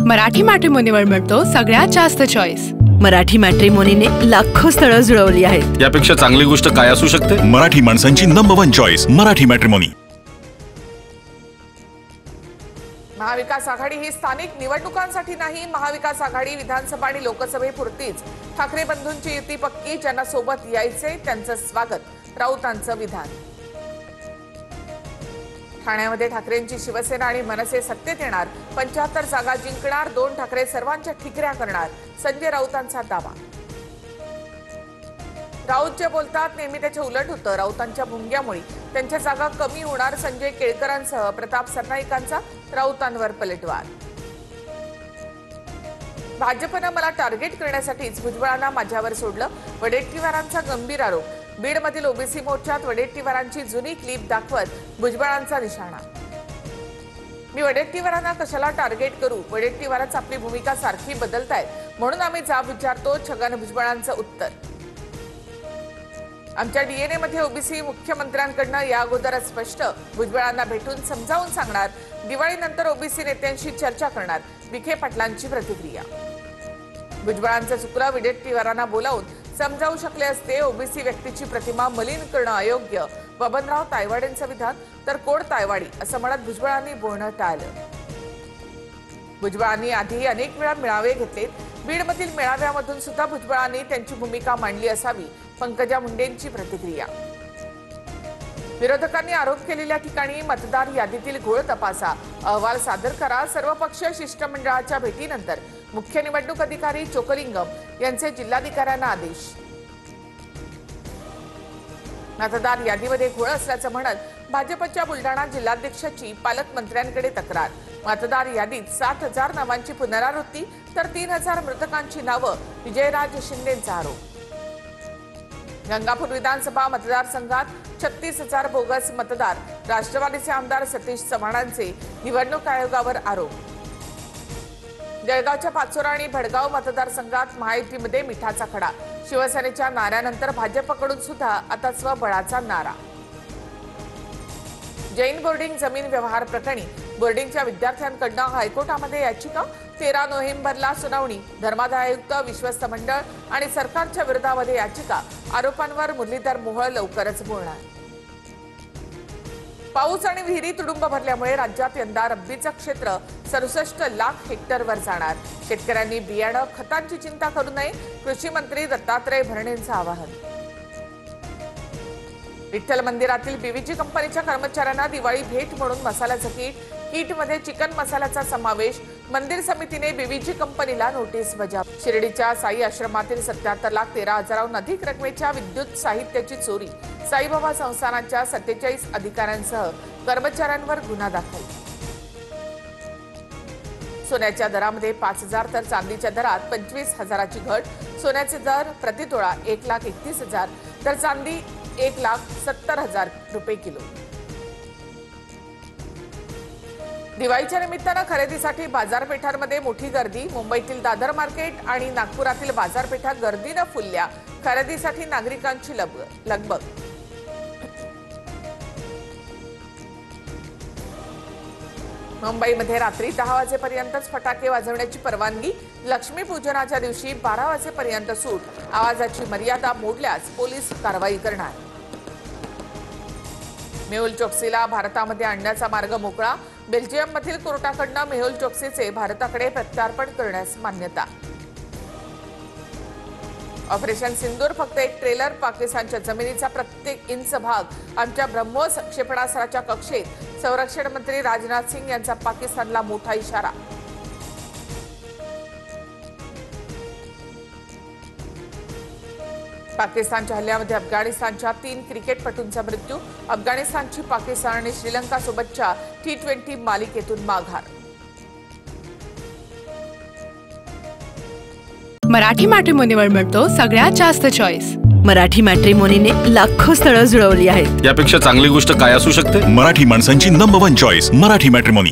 मराठी मॅट्रिमोनीवर मिळतो सगळ्यात जास्त चॉईस। मराठी मॅट्रिमोनीने लाखो स्थळं जुळवली आहेत। यापेक्षा चांगली गोष्ट काय असू शकते? मराठी माणसांची नंबर 1 चॉईस मराठी मॅट्रिमोनी। महाविकास आघाडी ही स्थानिक निवडणुकांसाठी नाही, महाविकास आघाडी विधानसभा आणि लोकसभेपुरतीच। ठाकरे बंधूंची युती पक्की, ज्यांना सोबत यायचे त्यांचं स्वागत, राऊतांचं विधान। ठाण्यामध्ये ठाकरेंची शिवसेना आणि मनसे सत्तेत येणार, 75 जागा जिंकणार, 2 ठाकरे सर्वांच्या ठिकऱ्या करणार, संजय राऊतांचा दावा। राऊत जे बोलतात नेहमी त्याच्या उलट होतं। राऊतांच्या भुंग्यामुळे त्यांच्या जागा कमी होणार, संजय केळकरांसह प्रताप सरनाईकांचा राऊतांवर पलटवार। भाजपनं मला टार्गेट करण्यासाठीच भुजबळांना माझ्यावर सोडलं, वडेट्टीवारांचा गंभीर आरोप। बीडमधील ओबीसी मोर्चात वडेट्टीवारांची जुनी क्लिप दाखवत भुजबळांचा निशाणा। मी वडेट्टीवारांना कशाला टार्गेट करू, वडेट्टीवारच आपली भूमिका सारखी बदलतायत म्हणून आम्ही जाब विचारतो, छगन भुजबळांचं उत्तर। आमच्या डीएनए मध्ये ओबीसी मुख्यमंत्र्यांकडनं या अगोदरच स्पष्ट, भुजबळांना भेटून समजावून सांगणार, दिवाळीनंतर ओबीसी नेत्यांशी चर्चा करणार, विखे पाटलांची प्रतिक्रिया। भुजबळांचं चुकलं, वडेट्टीवारांना बोलावून समजावू शकले असते, ओबीसी व्यक्तीची प्रतिमा मलिन करणं अयोग्य, बबनराव तायवाडेंचं विधान, तर कोण तायवाडी असं म्हणत भुजबळांनी बोलणं टाळलं। भुजबळांनी आधी अनेक वेळा मेळावे घेतलेत, बीडमधील मेळाव्यामधून सुद्धा भुजबळांनी त्यांची भूमिका मांडली असावी, पंकजा मुंडेंची प्रतिक्रिया। विरोधकांनी आरोप केलेल्या ठिकाणी मतदार यादीतील घोळ तपासा, अहवाल सादर करा, सर्वपक्षीय शिष्टमंडळाच्या भेटीनंतर मुख्य निवडणूक अधिकारी चोकलिंगम यांचे जिल्हाधिकाऱ्यांना आदेश। मतदार यादीमध्ये घोळ असल्याचं म्हणत भाजपच्या बुलढाणा जिल्हाध्यक्षाची पालकमंत्र्यांकडे तक्रार, मतदार यादीत 7000 नावांची पुनरावृत्ती तर 3000 मृतकांची नावं, विजयराज शिंदेंचा आरोप। गंगापूर विधानसभा मतदारसंघात 36,000 बोगस मतदार, राष्ट्रवादीचे आमदार सतीश चव्हाणांचे निवडणूक आयोगावर आरोप। जळगावच्या पाचोरा आणि भडगाव मतदारसंघात महायुतीमध्ये मिठाचा खडा, शिवसेनेच्या नाऱ्यानंतर भाजपकडून सुद्धा आता स्वबळाचा नारा। जैन बोर्डिंग जमीन व्यवहार प्रकरणी बोर्डिंगच्या विद्यार्थ्यांकडून हायकोर्टामध्ये याचिका, 13 नोव्हेंबरला सुनावणी, धर्मादाय आयुक्त, विश्वस्त मंडळ आणि सरकारच्या विरोधामध्ये याचिका, आरोपांवर मुरलीधर मोहोळ लवकरच बोलणार। पाऊस आणि विहिरी तुडुंब भरल्यामुळे राज्यात यंदा रब्बीचं क्षेत्र 67 लाख हेक्टरवर जाणार, शेतकऱ्यांनी बियाणं खतांची चिंता करू नये, कृषी मंत्री दत्तात्रय भरणेंचं आवाहन। विठ्ठल मंदिरातील बीव्हीजी कंपनीच्या कर्मचाऱ्यांना दिवाळी भेट म्हणून मसाल्याचं किटमध्ये चिकन मसाल्याचा समावेश, मंदिर समितीने बीव्हीजी कंपनीला नोटीस बजावली। शिर्डीच्या साई आश्रमातील 77,13,000हून अधिक रकमेच्या विद्युत साहित्याची चोरी, साईबाबा संस्थानाच्या 47 अधिकाऱ्यांसह कर्मचाऱ्यांवर गुन्हा दाखल। सोन्याच्या दरामध्ये 5,000 तर चांदीच्या दरात 25,000ची घट, सोन्याचे दर प्रतितोळा 1,31,000 तर चांदी 1,70,000 रुपये किलो। दिवाळीच्या निमित्तानं खरेदीसाठी बाजारपेठांमध्ये मोठी गर्दी, मुंबईतील दादर मार्केट आणि नागपुरातील बाजारपेठा गर्दीनं फुलल्या, खरेदीसाठी नागरिकांची लगबग। मुंबईमध्ये रात्री 10 वाजेपर्यंतच फटाके वाजवण्याची परवानगी, लक्ष्मीपूजनाच्या दिवशी 12 वाजेपर्यंत सूट, आवाजाची मर्यादा मोडल्यास पोलीस कारवाई करणार। मेहुल चोक्सीला भारतामध्ये आणण्याचा मार्ग मोकळा, बेल्जियममधील कोर्टाकडनं मेहुल चोक्सीचे भारताकडे प्रत्यार्पण करण्यास मान्यता। ऑपरेशन सिंदूर फक्त एक ट्रेलर, पाकिस्तानच्या जमिनीचा प्रत्येक इंच भाग आमच्या ब्रह्मोस क्षेपणास्त्राच्या कक्षेत, संरक्षण मंत्री राजनाथ सिंग यांचा पाकिस्तानला मोठा इशारा। पाकिस्तानच्या हल्ल्यामध्ये अफगाणिस्तानच्या 3 क्रिकेटपटूंचा मृत्यू, अफगाणिस्तानची पाकिस्तान आणि श्रीलंका सोबतच्या T20 मालिकेतून माघार। मराठी मॅट्रिमोनीवर मिळतो सगळ्यात जास्त चॉईस। मराठी मॅट्रिमोनीने लाखो स्थळं जुळवली आहेत। यापेक्षा चांगली गोष्ट काय असू शकते? मराठी माणसांची नंबर 1 चॉईस मराठी मॅट्रिमोनी।